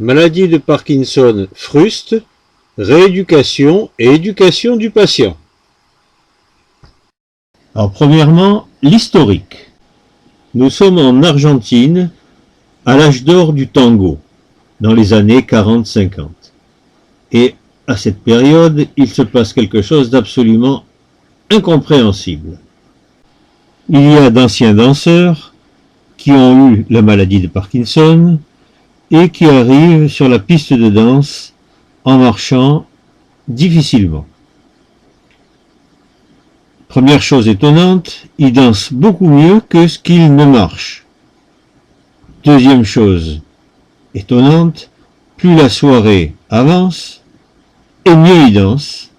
Maladie de Parkinson fruste, rééducation et éducation du patient. Alors premièrement, l'historique. Nous sommes en Argentine, à l'âge d'or du tango, dans les années 40-50. Et à cette période, il se passe quelque chose d'absolument incompréhensible. Il y a d'anciens danseurs qui ont eu la maladie de Parkinson et qui arrivent sur la piste de danse en marchant difficilement. Première chose étonnante, ils dansent beaucoup mieux que ce qu'ils ne marchent. Deuxième chose étonnante, plus la soirée avance, et mieux ils dansent.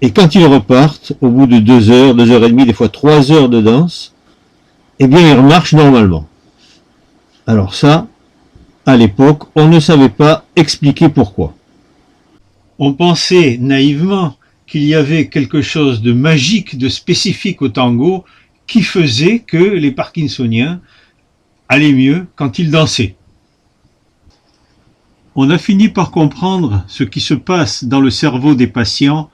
Et quand ils repartent, au bout de 2 heures, 2 heures et demie, des fois 3 heures de danse, eh bien ils remarchent normalement. Alors ça, à l'époque, on ne savait pas expliquer pourquoi. On pensait naïvement qu'il y avait quelque chose de magique, de spécifique au tango, qui faisait que les Parkinsoniens allaient mieux quand ils dansaient. On a fini par comprendre ce qui se passe dans le cerveau des patients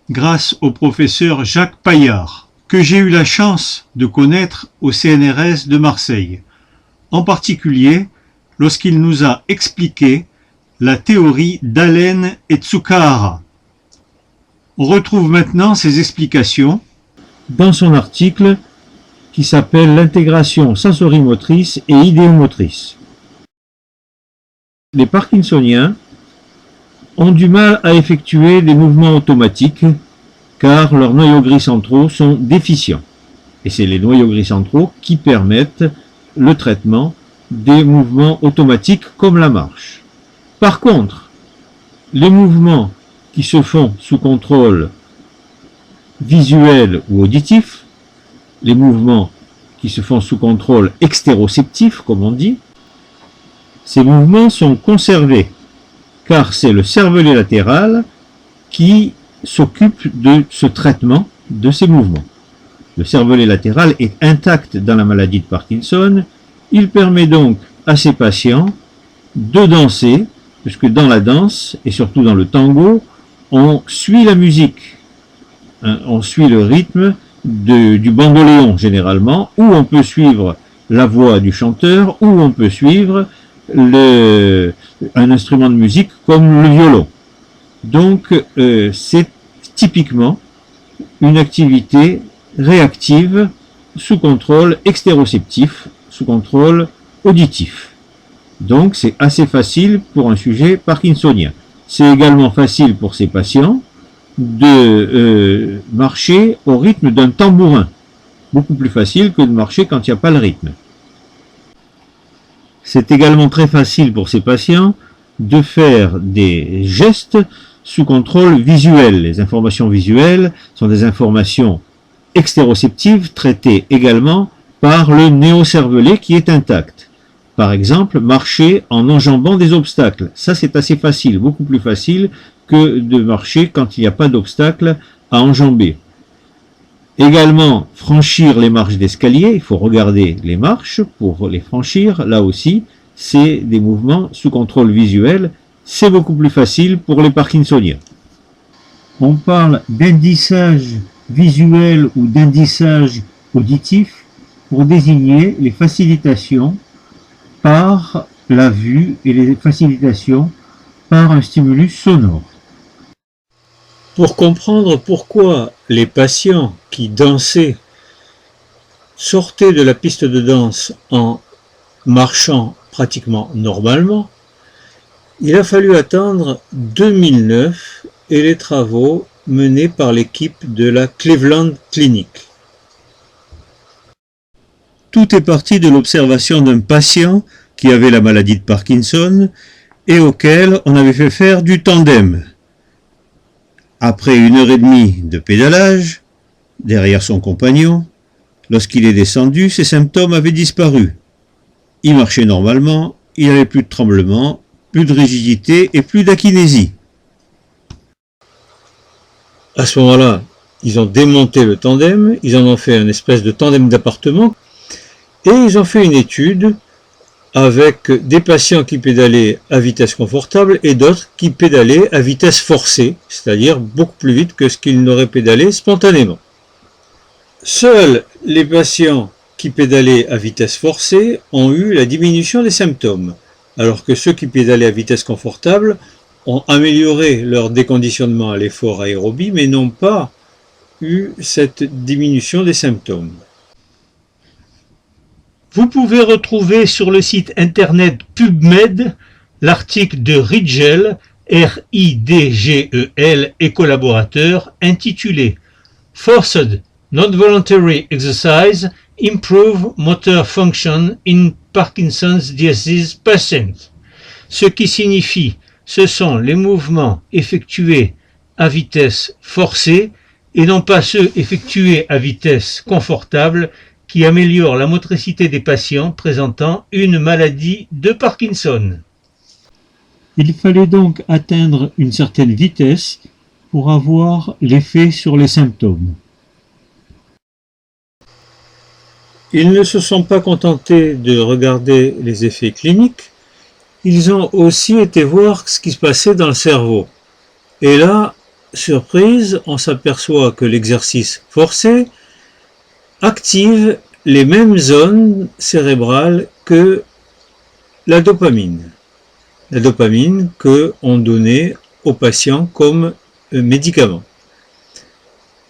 grâce au professeur Jacques Paillard, que j'ai eu la chance de connaître au CNRS de Marseille, en particulier lorsqu'il nous a expliqué la théorie d'Allen et Tsukahara. On retrouve maintenant ces explications dans son article qui s'appelle « L'intégration sensorimotrice et idéomotrice ». Les Parkinsoniens ont du mal à effectuer des mouvements automatiques car leurs noyaux gris centraux sont déficients. Et c'est les noyaux gris centraux qui permettent le traitement des mouvements automatiques comme la marche. Par contre, les mouvements qui se font sous contrôle visuel ou auditif, les mouvements qui se font sous contrôle extéroceptif, comme on dit, ces mouvements sont conservés, car c'est le cervelet latéral qui s'occupe de ce traitement de ces mouvements. Le cervelet latéral est intact dans la maladie de Parkinson. Il permet donc à ces patients de danser, puisque dans la danse, et surtout dans le tango, on suit la musique, on suit le rythme du bandoléon généralement, ou on peut suivre la voix du chanteur, ou on peut suivre un instrument de musique comme le violon. Donc c'est typiquement une activité réactive sous contrôle extéroceptif, sous contrôle auditif. Donc c'est assez facile pour un sujet parkinsonien. C'est également facile pour ces patients de marcher au rythme d'un tambourin. Beaucoup plus facile que de marcher quand il n'y a pas le rythme. C'est également très facile pour ces patients de faire des gestes sous contrôle visuel. Les informations visuelles sont des informations extéroceptives traitées également par le néocervelet qui est intact. Par exemple, marcher en enjambant des obstacles. Ça, c'est assez facile, beaucoup plus facile que de marcher quand il n'y a pas d'obstacle à enjamber. Également, franchir les marches d'escalier. Il faut regarder les marches pour les franchir. Là aussi, c'est des mouvements sous contrôle visuel. C'est beaucoup plus facile pour les Parkinsoniens. On parle d'indissage visuel ou d'indissage auditif pour désigner les facilitations par la vue et les facilitations par un stimulus sonore. Pour comprendre pourquoi les patients qui dansaient sortaient de la piste de danse en marchant pratiquement normalement, il a fallu attendre 2009 et les travaux menés par l'équipe de la Cleveland Clinic. Tout est parti de l'observation d'un patient qui avait la maladie de Parkinson et auquel on avait fait faire du tandem. Après 1h30 de pédalage, derrière son compagnon, lorsqu'il est descendu, ses symptômes avaient disparu. Il marchait normalement, il n'avait plus de tremblement, plus de rigidité et plus d'akinésie. À ce moment-là, ils ont démonté le tandem, ils en ont fait une espèce de tandem d'appartement et ils ont fait une étude avec des patients qui pédalaient à vitesse confortable et d'autres qui pédalaient à vitesse forcée, c'est-à-dire beaucoup plus vite que ce qu'ils n'auraient pédalé spontanément. Seuls les patients qui pédalaient à vitesse forcée ont eu la diminution des symptômes, alors que ceux qui pédalaient à vitesse confortable ont amélioré leur déconditionnement à l'effort aérobie, mais n'ont pas eu cette diminution des symptômes. Vous pouvez retrouver sur le site internet PubMed l'article de Ridgel, R-I-D-G-E-L et collaborateurs, intitulé Forced Non-Voluntary Exercise Improve Motor Function in Parkinson's Disease Patients, ce qui signifie ce sont les mouvements effectués à vitesse forcée et non pas ceux effectués à vitesse confortable qui améliore la motricité des patients présentant une maladie de Parkinson. Il fallait donc atteindre une certaine vitesse pour avoir l'effet sur les symptômes. Ils ne se sont pas contentés de regarder les effets cliniques, ils ont aussi été voir ce qui se passait dans le cerveau. Et là, surprise, on s'aperçoit que l'exercice forcé active les mêmes zones cérébrales que la dopamine. La dopamine qu'on donnait aux patients comme médicament.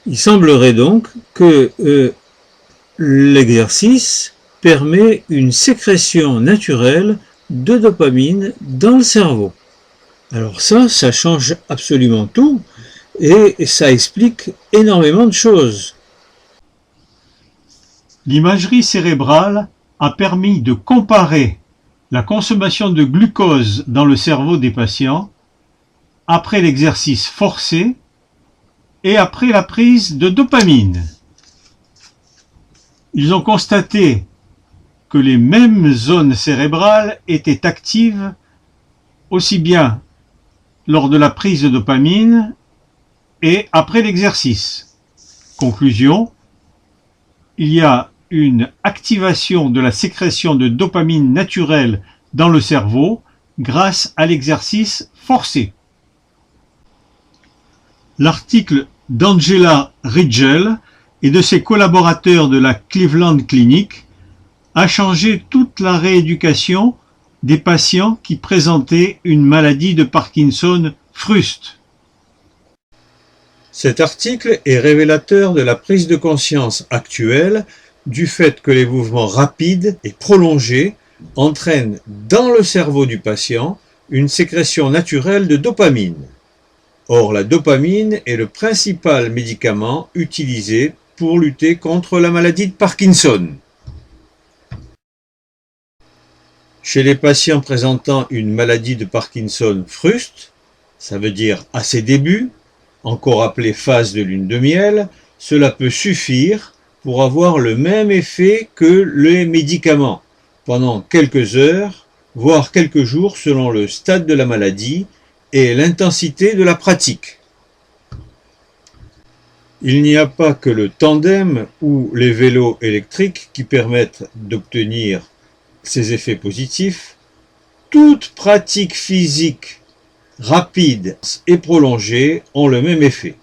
Il semblerait donc que l'exercice permet une sécrétion naturelle de dopamine dans le cerveau. Alors ça change absolument tout et ça explique énormément de choses. L'imagerie cérébrale a permis de comparer la consommation de glucose dans le cerveau des patients après l'exercice forcé et après la prise de dopamine. Ils ont constaté que les mêmes zones cérébrales étaient actives aussi bien lors de la prise de dopamine et après l'exercice. Conclusion, il y a une activation de la sécrétion de dopamine naturelle dans le cerveau grâce à l'exercice forcé. L'article d'Angela Ridgel et de ses collaborateurs de la Cleveland Clinic a changé toute la rééducation des patients qui présentaient une maladie de Parkinson fruste. Cet article est révélateur de la prise de conscience actuelle du fait que les mouvements rapides et prolongés entraînent dans le cerveau du patient une sécrétion naturelle de dopamine. Or, la dopamine est le principal médicament utilisé pour lutter contre la maladie de Parkinson. Chez les patients présentant une maladie de Parkinson fruste, ça veut dire à ses débuts, encore appelée phase de lune de miel, cela peut suffire pour avoir le même effet que les médicaments, pendant quelques heures, voire quelques jours selon le stade de la maladie et l'intensité de la pratique. Il n'y a pas que le tandem ou les vélos électriques qui permettent d'obtenir ces effets positifs. Toute pratique physique rapide et prolongée ont le même effet.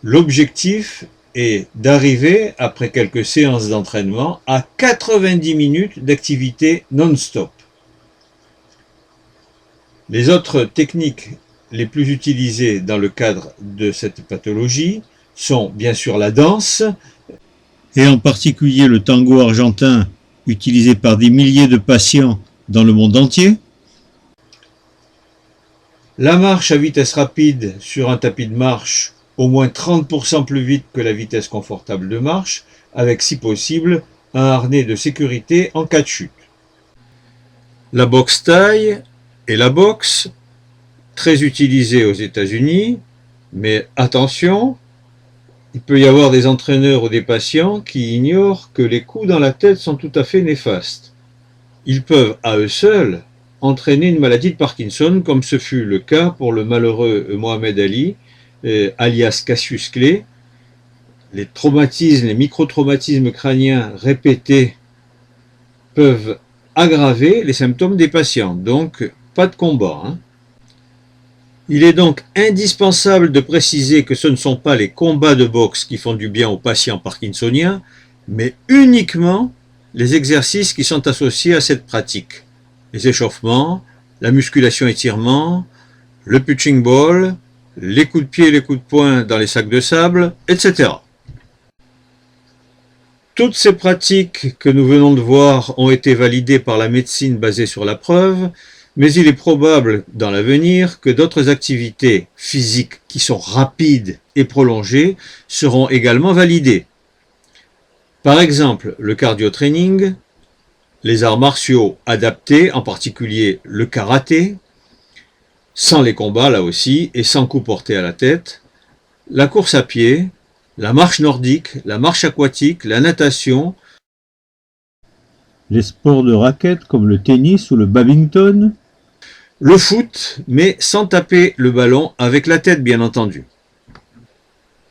L'objectif est d'arriver, après quelques séances d'entraînement, à 90 minutes d'activité non-stop. Les autres techniques les plus utilisées dans le cadre de cette pathologie sont bien sûr la danse, et en particulier le tango argentin utilisé par des milliers de patients dans le monde entier, la marche à vitesse rapide sur un tapis de marche au moins 30% plus vite que la vitesse confortable de marche, avec si possible un harnais de sécurité en cas de chute. La boxe thaï et la boxe, très utilisées aux États-Unis, mais attention, il peut y avoir des entraîneurs ou des patients qui ignorent que les coups dans la tête sont tout à fait néfastes. Ils peuvent à eux seuls entraîner une maladie de Parkinson, comme ce fut le cas pour le malheureux Mohamed Ali, alias Cassius Clay. Les traumatismes, les micro-traumatismes crâniens répétés peuvent aggraver les symptômes des patients. Donc, pas de combat, hein. Il est donc indispensable de préciser que ce ne sont pas les combats de boxe qui font du bien aux patients parkinsoniens, mais uniquement les exercices qui sont associés à cette pratique. Les échauffements, la musculation étirement, le punching ball, les coups de pied et les coups de poing dans les sacs de sable, etc. Toutes ces pratiques que nous venons de voir ont été validées par la médecine basée sur la preuve, mais il est probable dans l'avenir que d'autres activités physiques qui sont rapides et prolongées seront également validées. Par exemple, le cardio-training, les arts martiaux adaptés, en particulier le karaté, sans les combats là aussi et sans coup porté à la tête, la course à pied, la marche nordique, la marche aquatique, la natation, les sports de raquettes comme le tennis ou le badminton, le foot, mais sans taper le ballon avec la tête bien entendu.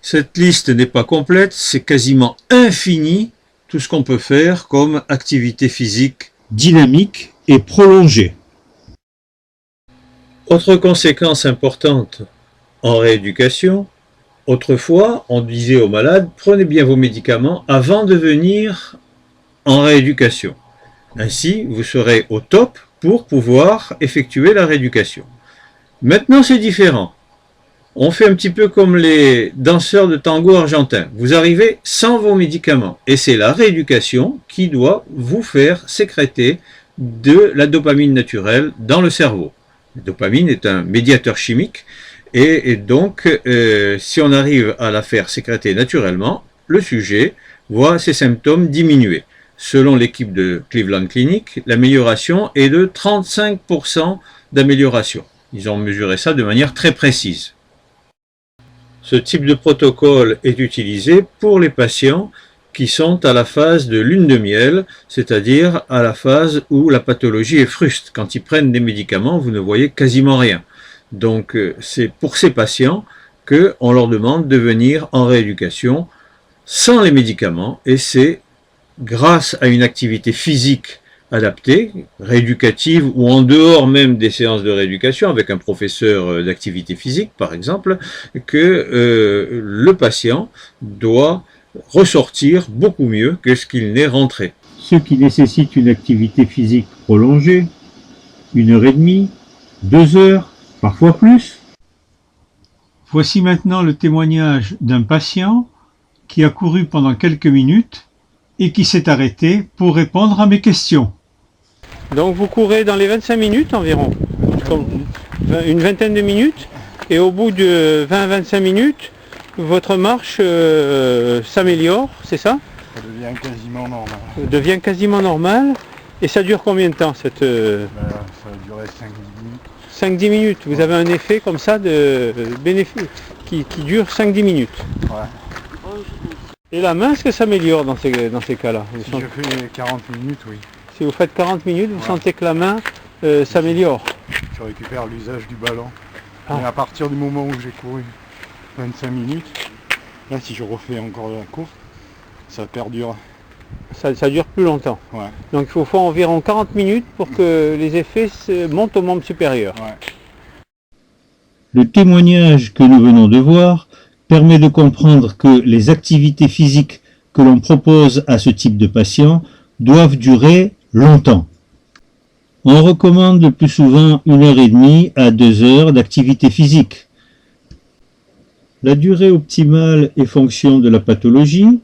Cette liste n'est pas complète, c'est quasiment infini tout ce qu'on peut faire comme activité physique dynamique et prolongée. Autre conséquence importante en rééducation, autrefois on disait aux malades prenez bien vos médicaments avant de venir en rééducation. Ainsi vous serez au top pour pouvoir effectuer la rééducation. Maintenant c'est différent. On fait un petit peu comme les danseurs de tango argentins. Vous arrivez sans vos médicaments et c'est la rééducation qui doit vous faire sécréter de la dopamine naturelle dans le cerveau. La dopamine est un médiateur chimique et donc si on arrive à la faire sécréter naturellement, le sujet voit ses symptômes diminuer. Selon l'équipe de Cleveland Clinic, l'amélioration est de 35% d'amélioration. Ils ont mesuré ça de manière très précise. Ce type de protocole est utilisé pour les patients qui sont à la phase de lune de miel, c'est-à-dire à la phase où la pathologie est fruste. Quand ils prennent des médicaments, vous ne voyez quasiment rien. Donc c'est pour ces patients qu'on leur demande de venir en rééducation sans les médicaments et c'est grâce à une activité physique adaptée, rééducative ou en dehors même des séances de rééducation avec un professeur d'activité physique par exemple, que le patient doit ressortir beaucoup mieux que ce qu'il n'est rentré. Ceux qui nécessitent une activité physique prolongée, 1h30, 2 heures, parfois plus. Voici maintenant le témoignage d'un patient qui a couru pendant quelques minutes et qui s'est arrêté pour répondre à mes questions. Donc vous courez dans les 25 minutes environ, une vingtaine de minutes, et au bout de 20-25 minutes, votre marche s'améliore, c'est ça? Ça devient quasiment normal. Devient quasiment normal. Et ça dure combien de temps cette... Ça a duré 5-10 minutes. 5-10 minutes. Vous avez un effet comme ça de bénéfice qui dure 5-10 minutes. Ouais. Et la main, est-ce que ça s'améliore dans ces cas-là? Si je fais 40 minutes, oui. Si vous faites 40 minutes, vous sentez que la main s'améliore? Je récupère l'usage du ballon. Ah. Mais à partir du moment où j'ai couru 25 minutes, là si je refais encore la course, ça perdure. Ça dure plus longtemps. Ouais. Donc il faut environ 40 minutes pour que les effets montent au membre supérieur. Ouais. Le témoignage que nous venons de voir permet de comprendre que les activités physiques que l'on propose à ce type de patient doivent durer longtemps. On recommande le plus souvent 1h30 à 2 heures d'activité physique. La durée optimale est fonction de la pathologie.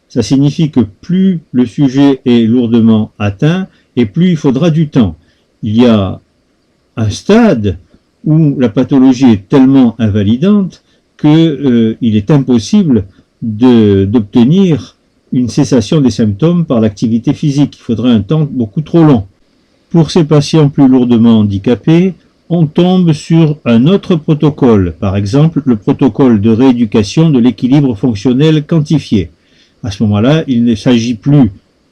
Ça signifie que plus le sujet est lourdement atteint et plus il faudra du temps. Il y a un stade où la pathologie est tellement invalidante qu'il est impossible d'obtenir une cessation des symptômes par l'activité physique. Il faudrait un temps beaucoup trop long. Pour ces patients plus lourdement handicapés, on tombe sur un autre protocole, par exemple le protocole de rééducation de l'équilibre fonctionnel quantifié. À ce moment-là, il ne s'agit plus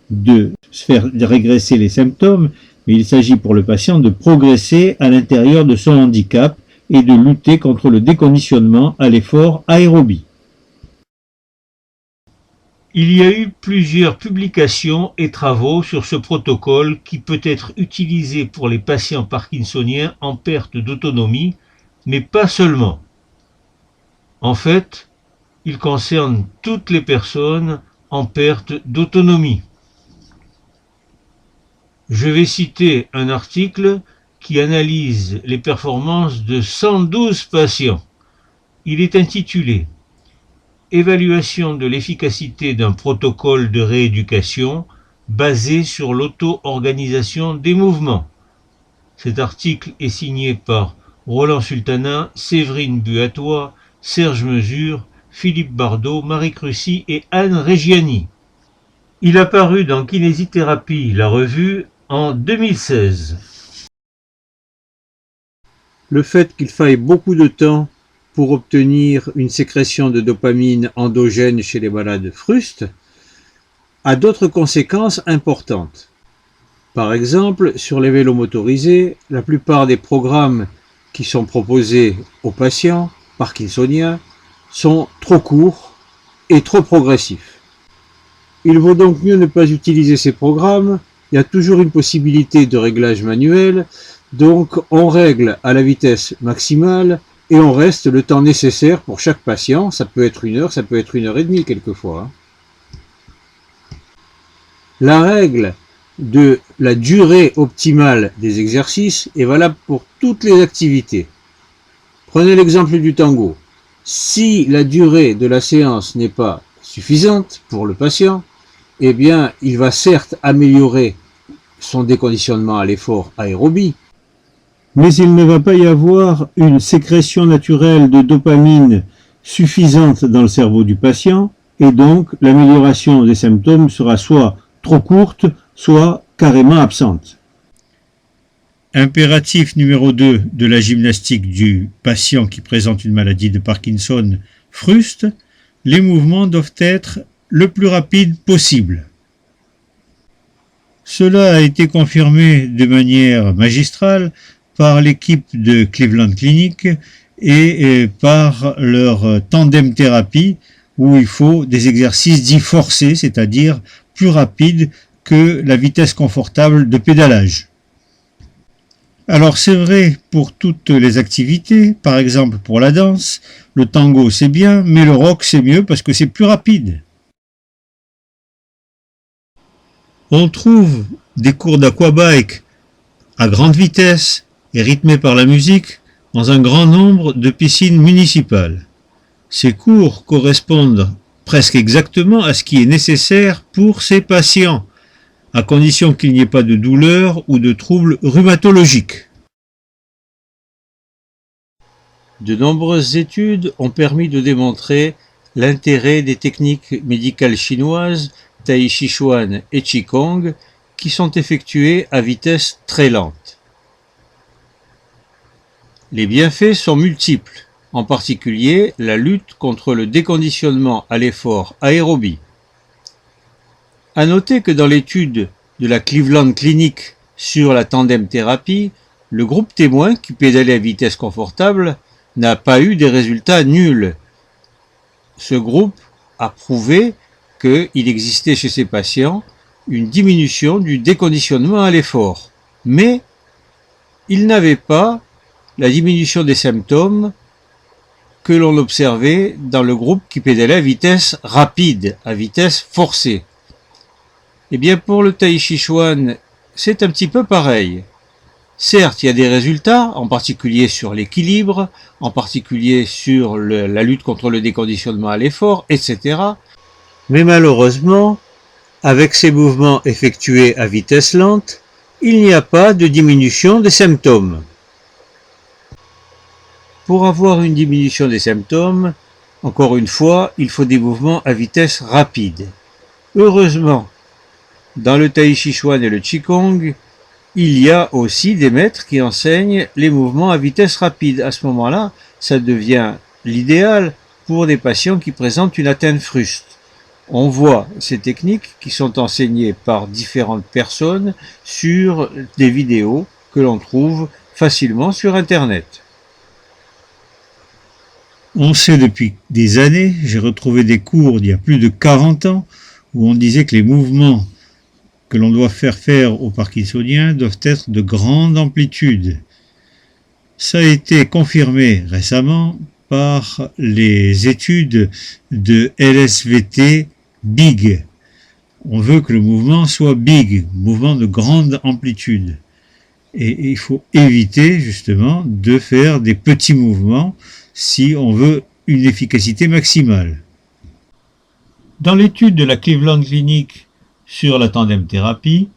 de faire régresser les symptômes, mais il s'agit pour le patient de progresser à l'intérieur de son handicap et de lutter contre le déconditionnement à l'effort aérobie. Il y a eu plusieurs publications et travaux sur ce protocole qui peut être utilisé pour les patients parkinsoniens en perte d'autonomie, mais pas seulement. En fait, il concerne toutes les personnes en perte d'autonomie. Je vais citer un article qui analyse les performances de 112 patients. Il est intitulé « Évaluation de l'efficacité d'un protocole de rééducation basé sur l'auto-organisation des mouvements ». Cet article est signé par Roland Sultana, Séverine Buatois, Serge Mesure, Philippe Bardot, Marie Crucy et Anne Reggiani. Il a paru dans Kinésithérapie, la revue, en 2016. Le fait qu'il faille beaucoup de temps pour obtenir une sécrétion de dopamine endogène chez les malades frustes a d'autres conséquences importantes. Par exemple, sur les vélos motorisés, la plupart des programmes qui sont proposés aux patients parkinsoniens sont trop courts et trop progressifs. Il vaut donc mieux ne pas utiliser ces programmes. Il y a toujours une possibilité de réglage manuel, donc on règle à la vitesse maximale et on reste le temps nécessaire pour chaque patient. Ça peut être 1 heure, ça peut être 1 heure et demie quelquefois. La règle de la durée optimale des exercices est valable pour toutes les activités. Prenez l'exemple du tango. Si la durée de la séance n'est pas suffisante pour le patient, eh bien, il va certes améliorer son déconditionnement à l'effort aérobie, mais il ne va pas y avoir une sécrétion naturelle de dopamine suffisante dans le cerveau du patient, et donc l'amélioration des symptômes sera soit trop courte, soit carrément absente. Impératif numéro 2 de la gymnastique du patient qui présente une maladie de Parkinson fruste, les mouvements doivent être le plus rapides possible. Cela a été confirmé de manière magistrale par l'équipe de Cleveland Clinic et par leur tandem thérapie où il faut des exercices dits forcés, c'est-à-dire plus rapides que la vitesse confortable de pédalage. Alors c'est vrai pour toutes les activités, par exemple pour la danse, le tango c'est bien, mais le rock c'est mieux parce que c'est plus rapide. On trouve des cours d'aquabike à grande vitesse et rythmés par la musique dans un grand nombre de piscines municipales. Ces cours correspondent presque exactement à ce qui est nécessaire pour ces patients, à condition qu'il n'y ait pas de douleur ou de troubles rhumatologiques. de nombreuses études ont permis de démontrer l'intérêt des techniques médicales chinoises Tai Chi Chuan et Qigong qui sont effectuées à vitesse très lente. Les bienfaits sont multiples, en particulier la lutte contre le déconditionnement à l'effort aérobie. À noter que dans l'étude de la Cleveland Clinic sur la tandem thérapie, le groupe témoin qui pédalait à vitesse confortable n'a pas eu des résultats nuls. Ce groupe a prouvé qu'il existait chez ces patients une diminution du déconditionnement à l'effort, mais il n'avait pas la diminution des symptômes que l'on observait dans le groupe qui pédalait à vitesse rapide, à vitesse forcée. Eh bien pour le Tai Chi Chuan, c'est un petit peu pareil. Certes, il y a des résultats, en particulier sur l'équilibre, en particulier sur la lutte contre le déconditionnement à l'effort, etc. Mais malheureusement, avec ces mouvements effectués à vitesse lente, il n'y a pas de diminution des symptômes. Pour avoir une diminution des symptômes, encore une fois, il faut des mouvements à vitesse rapide. Heureusement, dans le Tai Chi Chuan et le Qigong, il y a aussi des maîtres qui enseignent les mouvements à vitesse rapide. À ce moment-là, ça devient l'idéal pour des patients qui présentent une atteinte fruste. On voit ces techniques qui sont enseignées par différentes personnes sur des vidéos que l'on trouve facilement sur Internet. On sait depuis des années, j'ai retrouvé des cours d'il y a plus de 40 ans, où on disait que les mouvements que l'on doit faire aux parkinsoniens doivent être de grande amplitude. Ça a été confirmé récemment par les études de LSVT BIG. On veut que le mouvement soit big, mouvement de grande amplitude. Et il faut éviter justement de faire des petits mouvements si on veut une efficacité maximale. Dans l'étude de la Cleveland Clinic sur la tandem thérapie,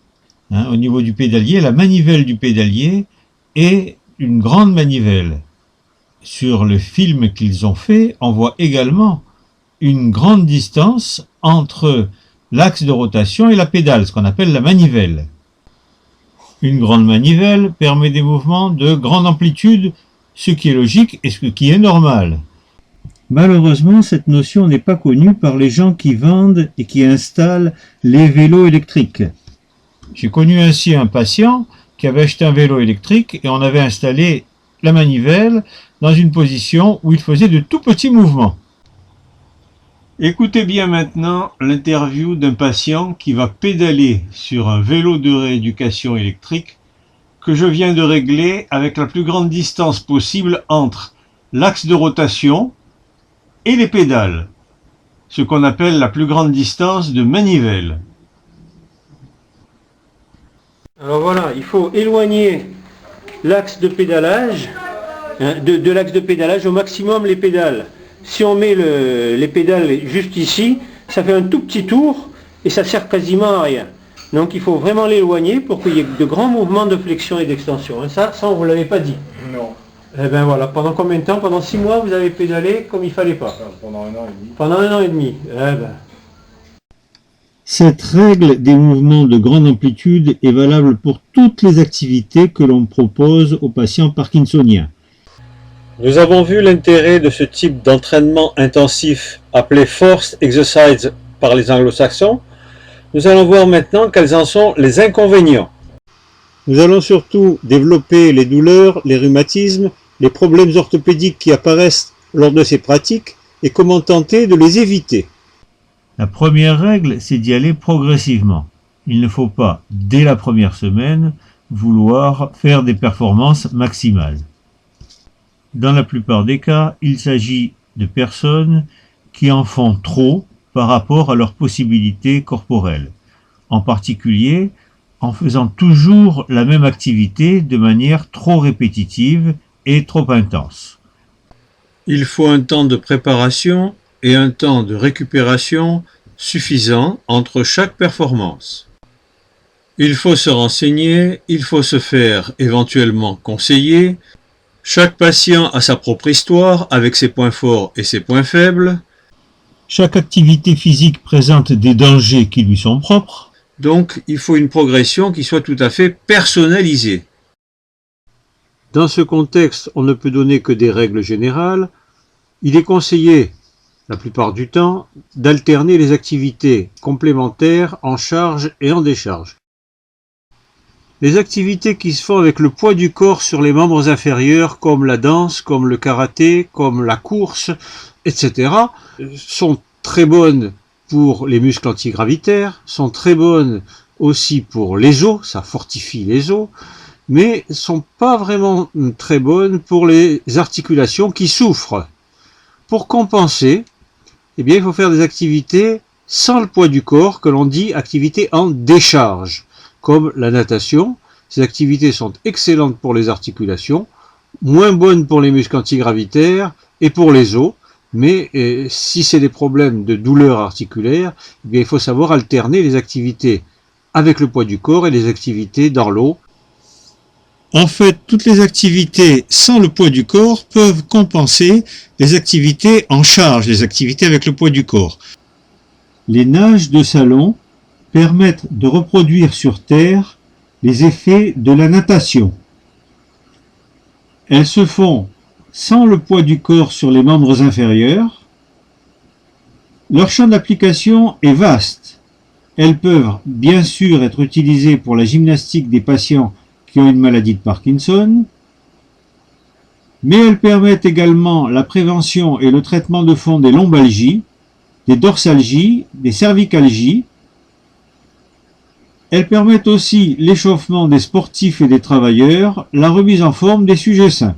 au niveau du pédalier, la manivelle du pédalier est une grande manivelle. Sur le film qu'ils ont fait, on voit également une grande distance entre l'axe de rotation et la pédale, ce qu'on appelle la manivelle. Une grande manivelle permet des mouvements de grande amplitude, ce qui est logique et ce qui est normal. Malheureusement, cette notion n'est pas connue par les gens qui vendent et qui installent les vélos électriques. J'ai connu ainsi un patient qui avait acheté un vélo électrique et on avait installé la manivelle dans une position où il faisait de tout petits mouvements. Écoutez bien maintenant l'interview d'un patient qui va pédaler sur un vélo de rééducation électrique que je viens de régler avec la plus grande distance possible entre l'axe de rotation et les pédales, ce qu'on appelle la plus grande distance de manivelle. Alors voilà, il faut éloigner l'axe de pédalage, de l'axe de pédalage au maximum les pédales. Si on met les pédales juste ici, ça fait un tout petit tour et ça sert quasiment à rien. Donc il faut vraiment l'éloigner pour qu'il y ait de grands mouvements de flexion et d'extension. Ça on ne vous l'avait pas dit. Non. Eh bien voilà, pendant combien de temps? Pendant 6 mois, vous avez pédalé comme il ne fallait pas. Pendant 1 an et demi. Pendant 1 an et demi. Eh ben. Cette règle des mouvements de grande amplitude est valable pour toutes les activités que l'on propose aux patients parkinsoniens. Nous avons vu l'intérêt de ce type d'entraînement intensif appelé Forced Exercise par les anglo-saxons. Nous allons voir maintenant quels en sont les inconvénients. Nous allons surtout développer les douleurs, les rhumatismes, les problèmes orthopédiques qui apparaissent lors de ces pratiques et comment tenter de les éviter. La première règle, c'est d'y aller progressivement. Il ne faut pas, dès la première semaine, vouloir faire des performances maximales. Dans la plupart des cas, il s'agit de personnes qui en font trop par rapport à leurs possibilités corporelles, en particulier en faisant toujours la même activité de manière trop répétitive et trop intense. Il faut un temps de préparation et un temps de récupération suffisant entre chaque performance. Il faut se renseigner, il faut se faire éventuellement conseiller. Chaque patient a sa propre histoire avec ses points forts et ses points faibles. Chaque activité physique présente des dangers qui lui sont propres. Donc, il faut une progression qui soit tout à fait personnalisée. Dans ce contexte, on ne peut donner que des règles générales. Il est conseillé, la plupart du temps, d'alterner les activités complémentaires en charge et en décharge. Les activités qui se font avec le poids du corps sur les membres inférieurs, comme la danse, comme le karaté, comme la course, etc., sont très bonnes pour les muscles antigravitaires, sont très bonnes aussi pour les os, ça fortifie les os, mais sont pas vraiment très bonnes pour les articulations qui souffrent. Pour compenser, eh bien, il faut faire des activités sans le poids du corps, que l'on dit activités en décharge, comme la natation. Ces activités sont excellentes pour les articulations, moins bonnes pour les muscles antigravitaires et pour les os, mais si c'est des problèmes de douleur articulaire, eh bien, il faut savoir alterner les activités avec le poids du corps et les activités dans l'eau. En fait, toutes les activités sans le poids du corps peuvent compenser les activités en charge, les activités avec le poids du corps. Les nages de salon permettent de reproduire sur Terre les effets de la natation. Elles se font sans le poids du corps sur les membres inférieurs. Leur champ d'application est vaste. Elles peuvent bien sûr être utilisées pour la gymnastique des patients qui ont une maladie de Parkinson, mais elles permettent également la prévention et le traitement de fond des lombalgies, des dorsalgies, des cervicalgies. Elles permettent aussi l'échauffement des sportifs et des travailleurs, la remise en forme des sujets sains.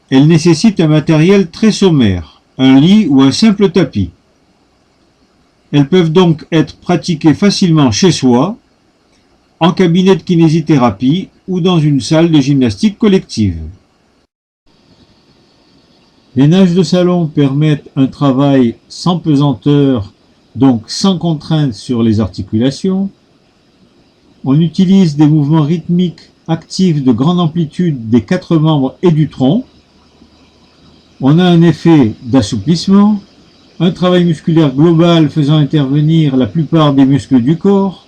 Elles nécessitent un matériel très sommaire, un lit ou un simple tapis. Elles peuvent donc être pratiquées facilement chez soi, en cabinet de kinésithérapie ou dans une salle de gymnastique collective. Les nages de salon permettent un travail sans pesanteur, donc sans contrainte sur les articulations. On utilise des mouvements rythmiques actifs de grande amplitude des 4 membres et du tronc. On a un effet d'assouplissement, un travail musculaire global faisant intervenir la plupart des muscles du corps.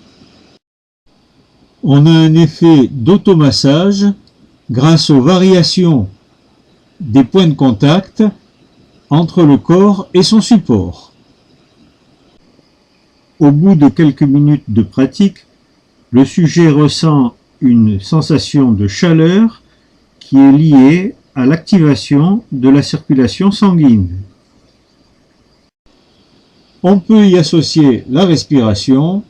On a un effet d'automassage grâce aux variations des points de contact entre le corps et son support. Au bout de quelques minutes de pratique, le sujet ressent une sensation de chaleur qui est liée à l'activation de la circulation sanguine. On peut y associer la respiration.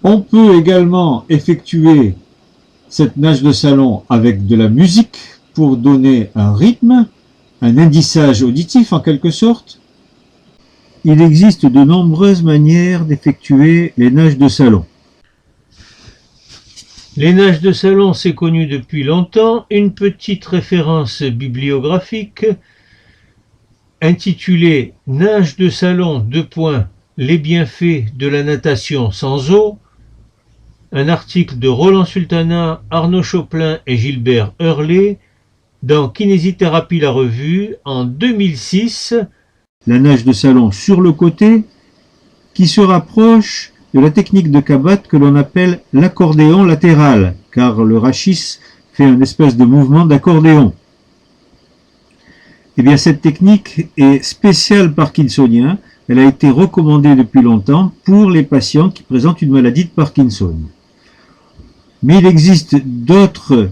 On peut également effectuer cette nage de salon avec de la musique pour donner un rythme, un indissage auditif en quelque sorte. Il existe de nombreuses manières d'effectuer les nages de salon. Les nages de salon, c'est connu depuis longtemps. Une petite référence bibliographique intitulée « Nage de salon, : les bienfaits de la natation sans eau », un article de Roland Sultana, Arnaud Choplin et Gilbert Hurley dans Kinésithérapie la revue en 2006. La nage de salon sur le côté qui se rapproche de la technique de Kabat que l'on appelle l'accordéon latéral, car le rachis fait une espèce de mouvement d'accordéon. Eh bien, cette technique est spéciale parkinsonien. Elle a été recommandée depuis longtemps pour les patients qui présentent une maladie de Parkinson. Mais il existe d'autres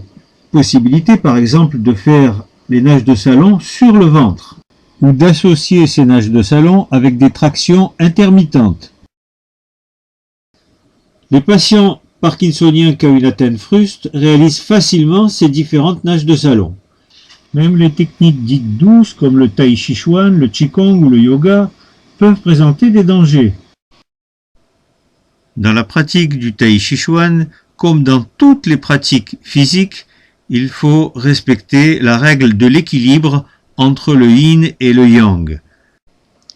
possibilités, par exemple de faire les nages de salon sur le ventre, ou d'associer ces nages de salon avec des tractions intermittentes. Les patients parkinsoniens qui ont une atteinte fruste réalisent facilement ces différentes nages de salon. Même les techniques dites douces comme le tai chi chuan, le qigong ou le yoga peuvent présenter des dangers. Dans la pratique du tai chi chuan, comme dans toutes les pratiques physiques, il faut respecter la règle de l'équilibre entre le yin et le yang,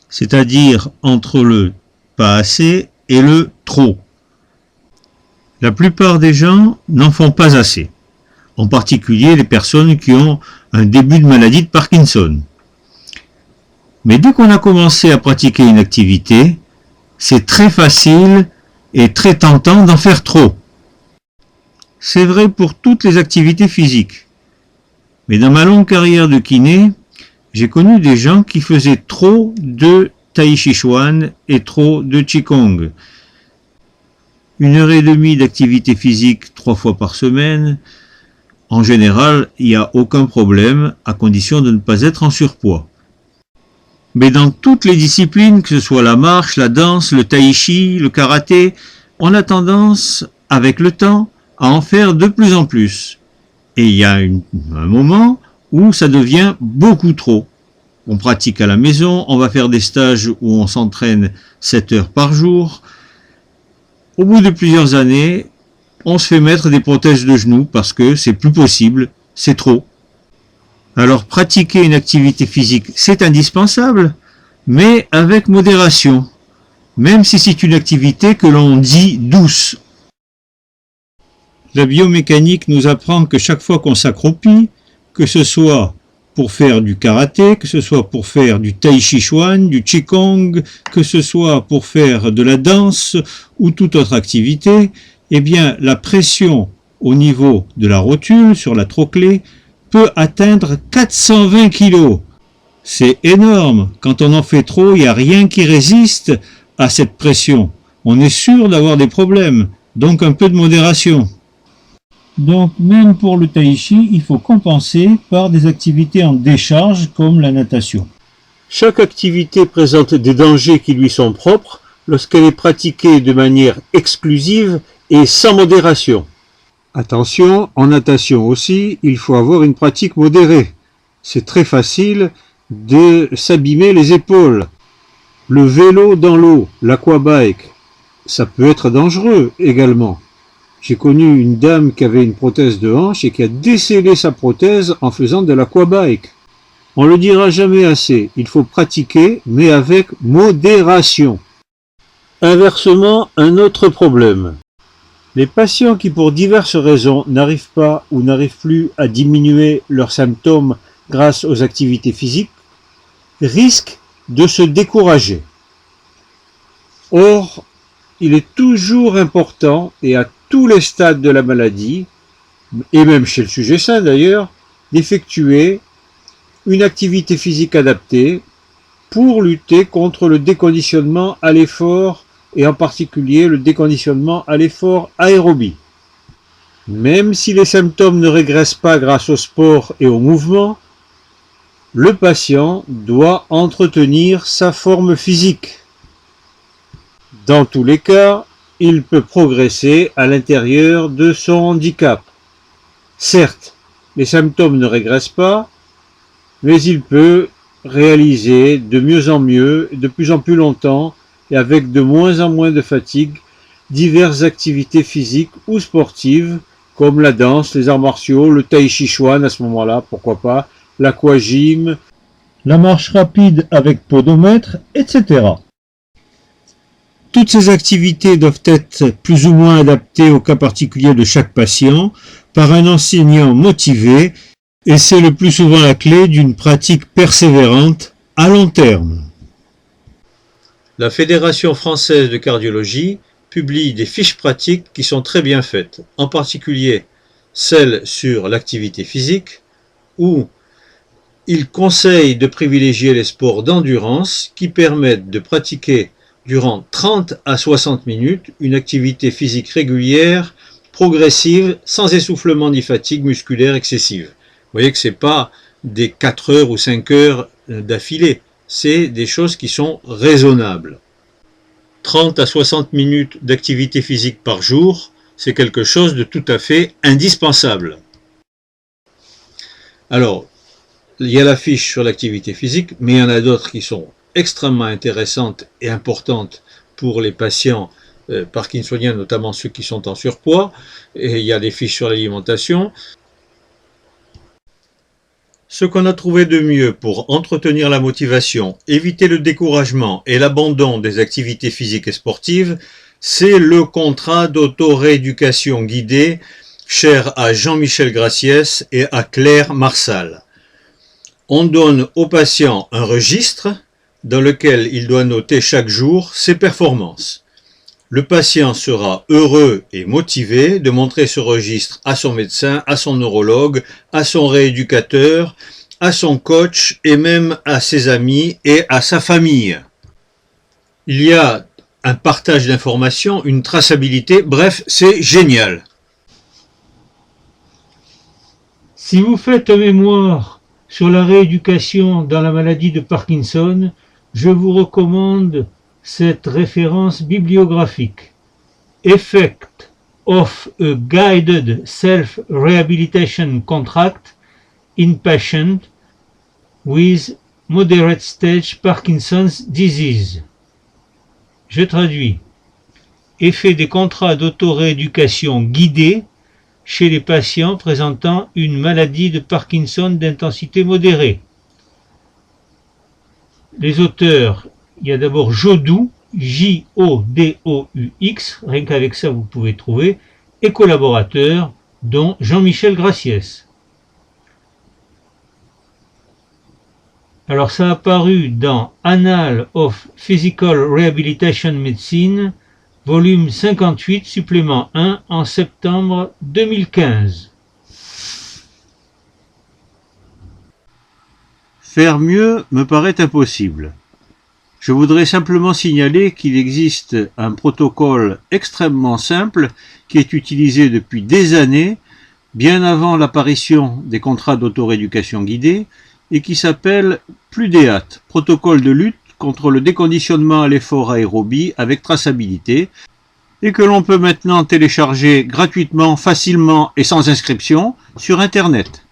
c'est-à-dire entre le pas assez et le trop. La plupart des gens n'en font pas assez, en particulier les personnes qui ont un début de maladie de Parkinson. Mais dès qu'on a commencé à pratiquer une activité, c'est très facile et très tentant d'en faire trop. C'est vrai pour toutes les activités physiques. Mais dans ma longue carrière de kiné, j'ai connu des gens qui faisaient trop de tai chi chuan et trop de qigong. 1h30 d'activité physique 3 fois par semaine, en général, il n'y a aucun problème, à condition de ne pas être en surpoids. Mais dans toutes les disciplines, que ce soit la marche, la danse, le tai chi, le karaté, on a tendance, avec le temps, à en faire de plus en plus. Et il y a un moment où ça devient beaucoup trop. On pratique à la maison, on va faire des stages où on s'entraîne 7 heures par jour. Au bout de plusieurs années, on se fait mettre des prothèses de genoux parce que c'est plus possible, c'est trop. Alors pratiquer une activité physique, c'est indispensable, mais avec modération, même si c'est une activité que l'on dit douce. La biomécanique nous apprend que chaque fois qu'on s'accroupit, que ce soit pour faire du karaté, que ce soit pour faire du tai chi chuan, du qigong, que ce soit pour faire de la danse ou toute autre activité, eh bien la pression au niveau de la rotule sur la trochlée peut atteindre 420 kg. C'est énorme. Quand on en fait trop, il n'y a rien qui résiste à cette pression. On est sûr d'avoir des problèmes, donc un peu de modération. Donc même pour le tai chi, il faut compenser par des activités en décharge comme la natation. Chaque activité présente des dangers qui lui sont propres lorsqu'elle est pratiquée de manière exclusive et sans modération. Attention, en natation aussi, il faut avoir une pratique modérée. C'est très facile de s'abîmer les épaules. Le vélo dans l'eau, l'aquabike, ça peut être dangereux également. J'ai connu une dame qui avait une prothèse de hanche et qui a décellé sa prothèse en faisant de l'aquabike. On le dira jamais assez, il faut pratiquer, mais avec modération. Inversement, un autre problème. Les patients qui pour diverses raisons n'arrivent pas ou n'arrivent plus à diminuer leurs symptômes grâce aux activités physiques risquent de se décourager. Or, il est toujours important, et à tous les stades de la maladie, et même chez le sujet sain d'ailleurs, d'effectuer une activité physique adaptée pour lutter contre le déconditionnement à l'effort et en particulier le déconditionnement à l'effort aérobie. Même si les symptômes ne régressent pas grâce au sport et au mouvement, le patient doit entretenir sa forme physique. Dans tous les cas, il peut progresser à l'intérieur de son handicap. Certes, les symptômes ne régressent pas, mais il peut réaliser de mieux en mieux, de plus en plus longtemps, et avec de moins en moins de fatigue, diverses activités physiques ou sportives, comme la danse, les arts martiaux, le tai chi chuan à ce moment-là, pourquoi pas, l'aquagym, La marche rapide avec podomètre, etc. Toutes ces activités doivent être plus ou moins adaptées au cas particulier de chaque patient par un enseignant motivé et c'est le plus souvent la clé d'une pratique persévérante à long terme. La Fédération française de cardiologie publie des fiches pratiques qui sont très bien faites, en particulier celles sur l'activité physique où il conseille de privilégier les sports d'endurance qui permettent de pratiquer durant 30 à 60 minutes une activité physique régulière, progressive, sans essoufflement ni fatigue musculaire excessive. Vous voyez que ce n'est pas des 4 heures ou 5 heures d'affilée, c'est des choses qui sont raisonnables. 30 à 60 minutes d'activité physique par jour, c'est quelque chose de tout à fait indispensable. Alors, il y a la fiche sur l'activité physique, mais il y en a d'autres qui sont extrêmement intéressantes et importantes pour les patients parkinsoniens, notamment ceux qui sont en surpoids, et il y a des fiches sur l'alimentation. Ce qu'on a trouvé de mieux pour entretenir la motivation, éviter le découragement et l'abandon des activités physiques et sportives, c'est le contrat d'auto-rééducation guidée cher à Jean-Michel Graciès et à Claire Marsal. On donne au patient un registre dans lequel il doit noter chaque jour ses performances. Le patient sera heureux et motivé de montrer ce registre à son médecin, à son neurologue, à son rééducateur, à son coach et même à ses amis et à sa famille. Il y a un partage d'informations, une traçabilité, bref, c'est génial. Si vous faites un mémoire sur la rééducation dans la maladie de Parkinson, je vous recommande cette référence bibliographique. Effect of a Guided Self-Rehabilitation Contract in Patient with Moderate Stage Parkinson's Disease. Je traduis. Effet des contrats d'auto-rééducation guidés chez les patients présentant une maladie de Parkinson d'intensité modérée. Les auteurs, il y a d'abord Jodoux, J-O-D-O-U-X, rien qu'avec ça vous pouvez trouver, et collaborateurs, dont Jean-Michel Graciès. Alors ça a paru dans Annals of Physical Rehabilitation Medicine, volume 58, supplément 1, en septembre 2015. Faire mieux me paraît impossible. Je voudrais simplement signaler qu'il existe un protocole extrêmement simple qui est utilisé depuis des années bien avant l'apparition des contrats d'autorééducation guidée, et qui s'appelle PLUDEAT, protocole de lutte contre le déconditionnement à l'effort aérobie avec traçabilité, et que l'on peut maintenant télécharger gratuitement, facilement et sans inscription sur Internet.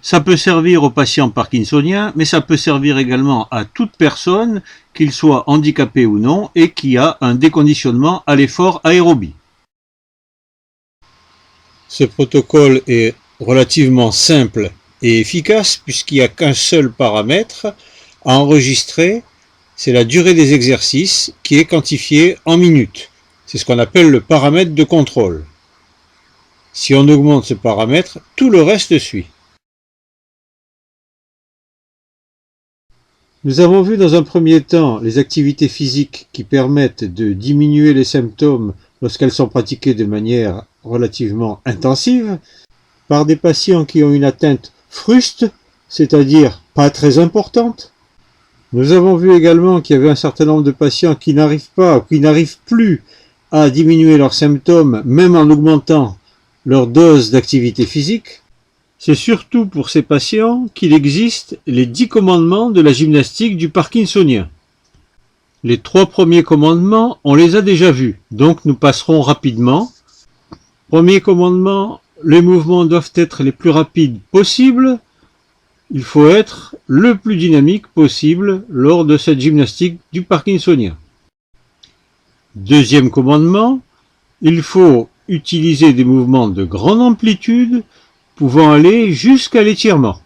Ça peut servir aux patients parkinsoniens, mais ça peut servir également à toute personne, qu'il soit handicapé ou non, et qui a un déconditionnement à l'effort aérobie. Ce protocole est relativement simple et efficace puisqu'il n'y a qu'un seul paramètre à enregistrer, c'est la durée des exercices qui est quantifiée en minutes. C'est ce qu'on appelle le paramètre de contrôle. Si on augmente ce paramètre, tout le reste suit. Nous avons vu dans un premier temps les activités physiques qui permettent de diminuer les symptômes lorsqu'elles sont pratiquées de manière relativement intensive par des patients qui ont une atteinte fruste, c'est-à-dire pas très importante. Nous avons vu également qu'il y avait un certain nombre de patients qui n'arrivent pas ou qui n'arrivent plus à diminuer leurs symptômes, même en augmentant leur dose d'activité physique. C'est surtout pour ces patients qu'il existe les 10 commandements de la gymnastique du parkinsonien. Les 3 premiers commandements, on les a déjà vus, donc nous passerons rapidement. Premier commandement, les mouvements doivent être les plus rapides possibles. Il faut être le plus dynamique possible lors de cette gymnastique du parkinsonien. Deuxième commandement, il faut utiliser des mouvements de grande amplitude pouvant aller jusqu'à l'étirement.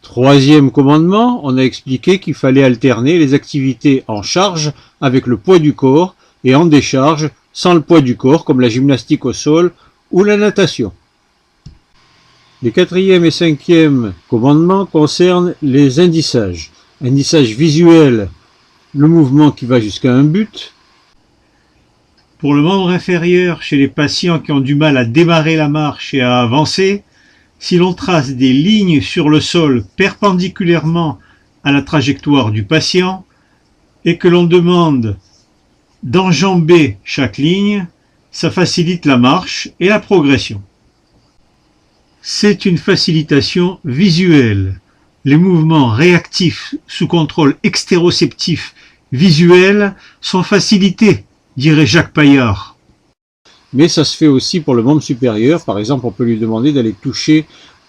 Troisième commandement, on a expliqué qu'il fallait alterner les activités en charge avec le poids du corps et en décharge sans le poids du corps, comme la gymnastique au sol ou la natation. Les quatrième et cinquième commandements concernent les indiçages. Indiçage visuel, le mouvement qui va jusqu'à un but. Pour le membre inférieur, chez les patients qui ont du mal à démarrer la marche et à avancer, si l'on trace des lignes sur le sol perpendiculairement à la trajectoire du patient et que l'on demande d'enjamber chaque ligne, ça facilite la marche et la progression. C'est une facilitation visuelle. Les mouvements réactifs sous contrôle extéroceptif visuel sont facilités, dirait Jacques Paillard. Mais ça se fait aussi pour le membre supérieur. Par exemple, on peut lui demander d'aller toucher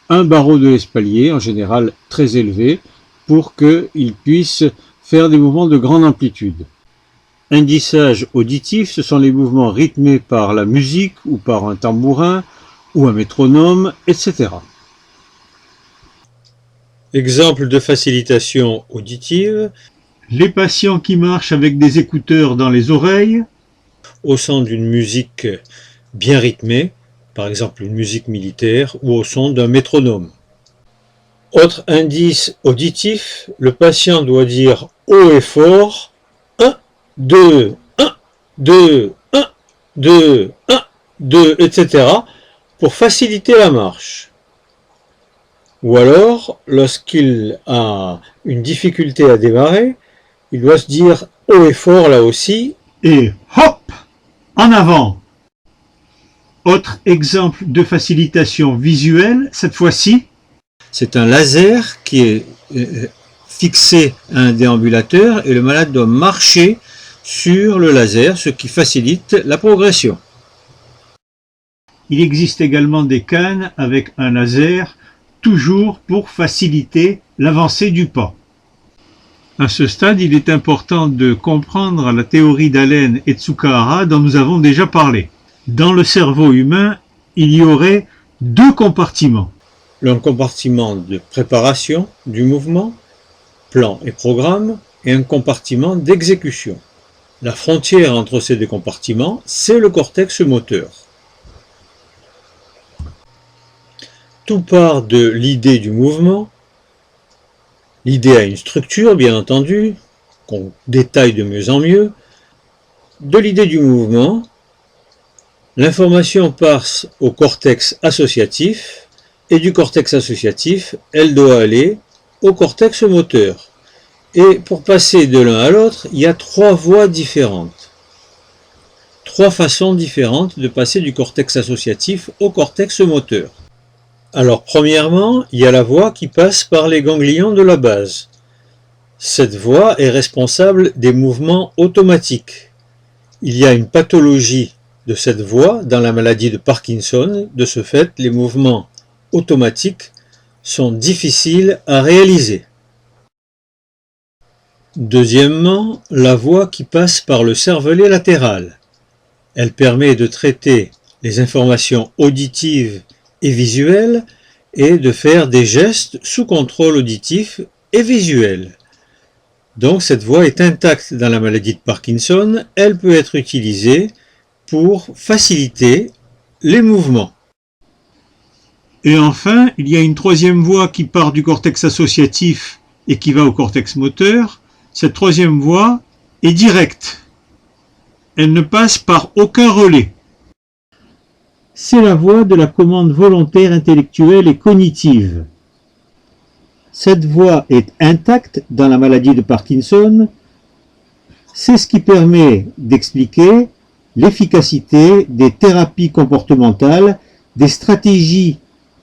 un barreau de l'espalier, en général très élevé, pour qu'il puisse faire des mouvements de grande amplitude. Indiçage auditif, ce sont les mouvements rythmés par la musique ou par un tambourin ou un métronome, etc. Exemple de facilitation auditive. Les patients qui marchent avec des écouteurs dans les oreilles, au son d'une musique bien rythmée, par exemple une musique militaire, ou au son d'un métronome. Autre indice auditif, le patient doit dire haut et fort 1, 2, 1, 2, 1, 2, 1, 2, etc. pour faciliter la marche. Ou alors, lorsqu'il a une difficulté à démarrer, il doit se dire haut et fort là aussi, et hop, en avant. Autre exemple de facilitation visuelle, cette fois-ci, c'est un laser qui est fixé à un déambulateur et le malade doit marcher sur le laser, ce qui facilite la progression. Il existe également des cannes avec un laser, toujours pour faciliter l'avancée du pas. À ce stade, il est important de comprendre la théorie d'Allen et Tsukahara dont nous avons déjà parlé. Dans le cerveau humain, il y aurait 2 compartiments. Un compartiment de préparation du mouvement, plan et programme, et un compartiment d'exécution. La frontière entre ces 2 compartiments, c'est le cortex moteur. Tout part de l'idée du mouvement. L'idée a une structure, bien entendu, qu'on détaille de mieux en mieux. De l'idée du mouvement, l'information passe au cortex associatif, et du cortex associatif, elle doit aller au cortex moteur. Et pour passer de l'un à l'autre, il y a 3 voies différentes. 3 façons différentes de passer du cortex associatif au cortex moteur. Alors premièrement, il y a la voie qui passe par les ganglions de la base. Cette voie est responsable des mouvements automatiques. Il y a une pathologie de cette voie dans la maladie de Parkinson. De ce fait, les mouvements automatiques sont difficiles à réaliser. Deuxièmement, la voie qui passe par le cervelet latéral. Elle permet de traiter les informations auditives et visuelles et de faire des gestes sous contrôle auditif et visuel. Donc cette voie est intacte dans la maladie de Parkinson. Elle peut être utilisée pour faciliter les mouvements. Et enfin, il y a une troisième voie qui part du cortex associatif et qui va au cortex moteur. Cette troisième voie est directe. Elle ne passe par aucun relais. C'est la voie de la commande volontaire, intellectuelle et cognitive. Cette voie est intacte dans la maladie de Parkinson. C'est ce qui permet d'expliquer l'efficacité des thérapies comportementales, des stratégies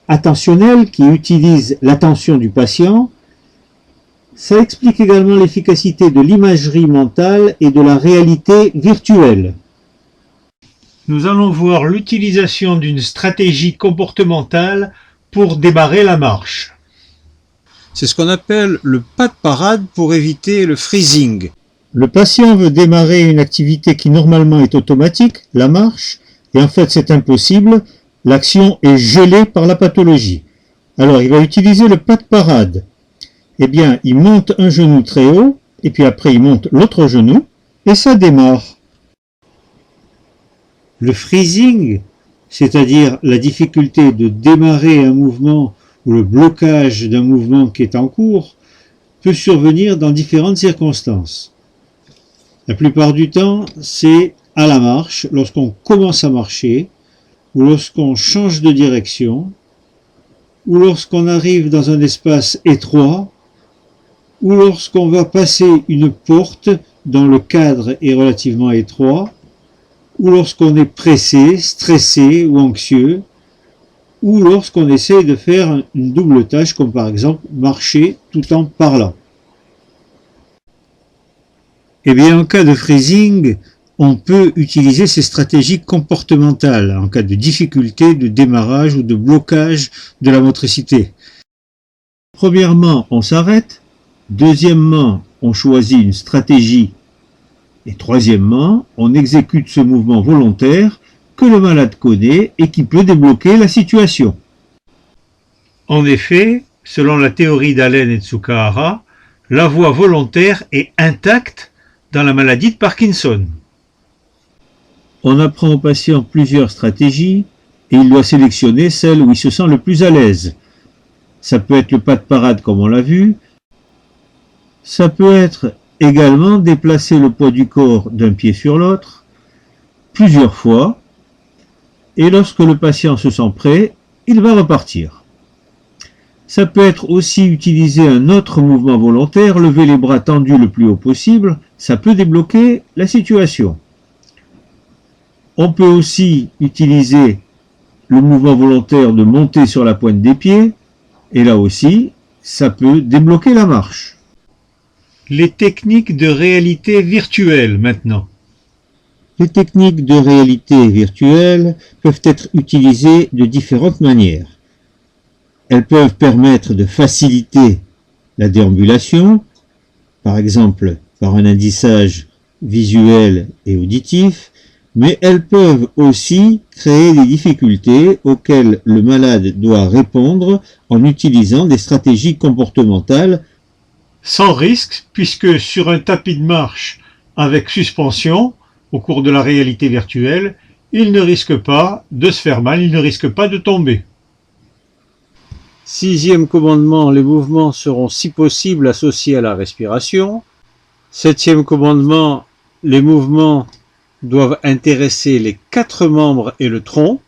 attentionnelles qui utilisent l'attention du patient. Ça explique également l'efficacité de l'imagerie mentale et de la réalité virtuelle. Nous allons voir l'utilisation d'une stratégie comportementale pour démarrer la marche. C'est ce qu'on appelle le pas de parade pour éviter le freezing. Le patient veut démarrer une activité qui normalement est automatique, la marche, et en fait c'est impossible, l'action est gelée par la pathologie. Alors il va utiliser le pas de parade. Eh bien, il monte un genou très haut, et puis après il monte l'autre genou, et ça démarre. Le freezing, c'est-à-dire la difficulté de démarrer un mouvement ou le blocage d'un mouvement qui est en cours, peut survenir dans différentes circonstances. La plupart du temps, c'est à la marche, lorsqu'on commence à marcher, ou lorsqu'on change de direction, ou lorsqu'on arrive dans un espace étroit, ou lorsqu'on va passer une porte dont le cadre est relativement étroit, ou lorsqu'on est pressé, stressé ou anxieux, ou lorsqu'on essaye de faire une double tâche, comme par exemple marcher tout en parlant. Eh bien, en cas de freezing, on peut utiliser ces stratégies comportementales en cas de difficulté de démarrage ou de blocage de la motricité. Premièrement, on s'arrête. Deuxièmement, on choisit une stratégie. Et troisièmement, on exécute ce mouvement volontaire que le malade connaît et qui peut débloquer la situation. En effet, selon la théorie d'Allen et Tsukahara, la voie volontaire est intacte dans la maladie de Parkinson. On apprend au patient plusieurs stratégies et il doit sélectionner celle où il se sent le plus à l'aise. Ça peut être le pas de parade comme on l'a vu. Ça peut être également déplacer le poids du corps d'un pied sur l'autre plusieurs fois. Et lorsque le patient se sent prêt, il va repartir. Ça peut être aussi utiliser un autre mouvement volontaire, lever les bras tendus le plus haut possible, ça peut débloquer la situation. On peut aussi utiliser le mouvement volontaire de monter sur la pointe des pieds, et là aussi, ça peut débloquer la marche. Les techniques de réalité virtuelle maintenant. Les techniques de réalité virtuelle peuvent être utilisées de différentes manières. Elles peuvent permettre de faciliter la déambulation, par exemple par un indicage visuel et auditif, mais elles peuvent aussi créer des difficultés auxquelles le malade doit répondre en utilisant des stratégies comportementales sans risque, puisque sur un tapis de marche avec suspension, au cours de la réalité virtuelle, il ne risque pas de se faire mal, il ne risque pas de tomber. Sixième commandement, les mouvements seront si possible associés à la respiration. Septième commandement, les mouvements doivent intéresser les 4 membres et le tronc.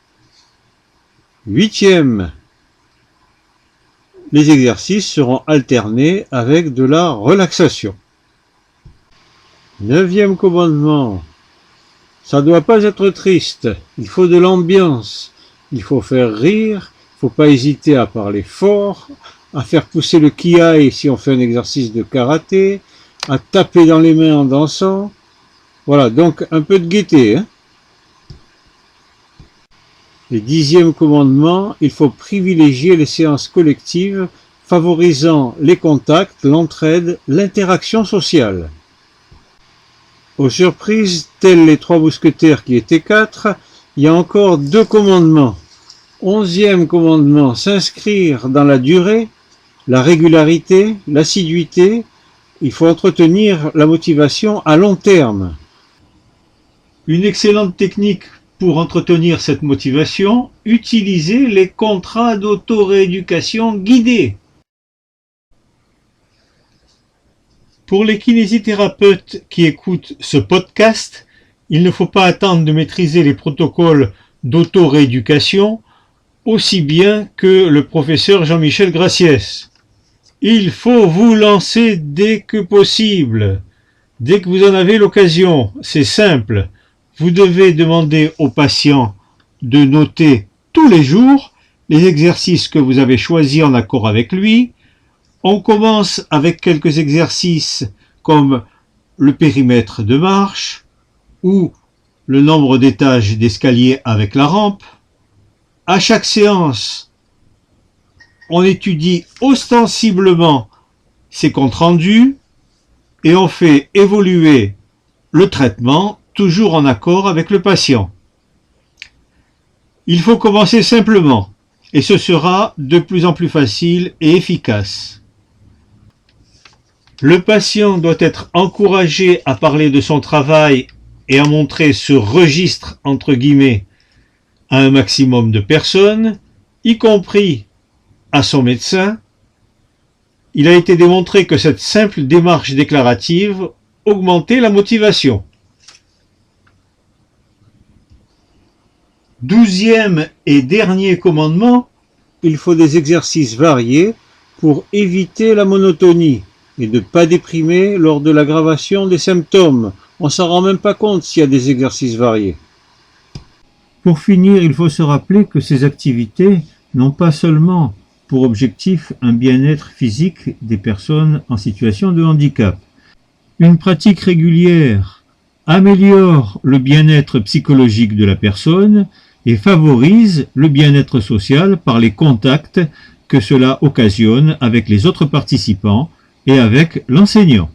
Huitième, les exercices seront alternés avec de la relaxation. Neuvième commandement, Ça ne doit pas être triste, il faut de l'ambiance, il faut faire rire, il ne faut pas hésiter à parler fort, à faire pousser le kiai si on fait un exercice de karaté, à taper dans les mains en dansant. Voilà, donc un peu de gaieté. Hein. Et 10e commandement, il faut privilégier les séances collectives favorisant les contacts, l'entraide, l'interaction sociale. Aux surprises, telles les 3 mousquetaires qui étaient 4, il y a encore 2 commandements. 11e commandement, s'inscrire dans la durée, la régularité, l'assiduité. Il faut entretenir la motivation à long terme. Une excellente technique pour entretenir cette motivation, utiliser les contrats d'auto-rééducation guidés. Pour les kinésithérapeutes qui écoutent ce podcast, il ne faut pas attendre de maîtriser les protocoles d'auto-rééducation aussi bien que le professeur Jean-Michel Graciès. Il faut vous lancer dès que possible, dès que vous en avez l'occasion. C'est simple, vous devez demander au patient de noter tous les jours les exercices que vous avez choisis en accord avec lui. On commence avec quelques exercices comme le périmètre de marche ou le nombre d'étages d'escalier avec la rampe. À chaque séance, on étudie ostensiblement ses comptes rendus et on fait évoluer le traitement toujours en accord avec le patient. Il faut commencer simplement et ce sera de plus en plus facile et efficace. Le patient doit être encouragé à parler de son travail et à montrer ce registre entre guillemets à un maximum de personnes, y compris à son médecin. Il a été démontré que cette simple démarche déclarative augmentait la motivation. 12e et dernier commandement, il faut des exercices variés pour éviter la monotonie et de ne pas déprimer lors de l'aggravation des symptômes. On ne s'en rend même pas compte s'il y a des exercices variés. Pour finir, il faut se rappeler que ces activités n'ont pas seulement pour objectif un bien-être physique des personnes en situation de handicap. Une pratique régulière améliore le bien-être psychologique de la personne et favorise le bien-être social par les contacts que cela occasionne avec les autres participants et avec l'enseignant.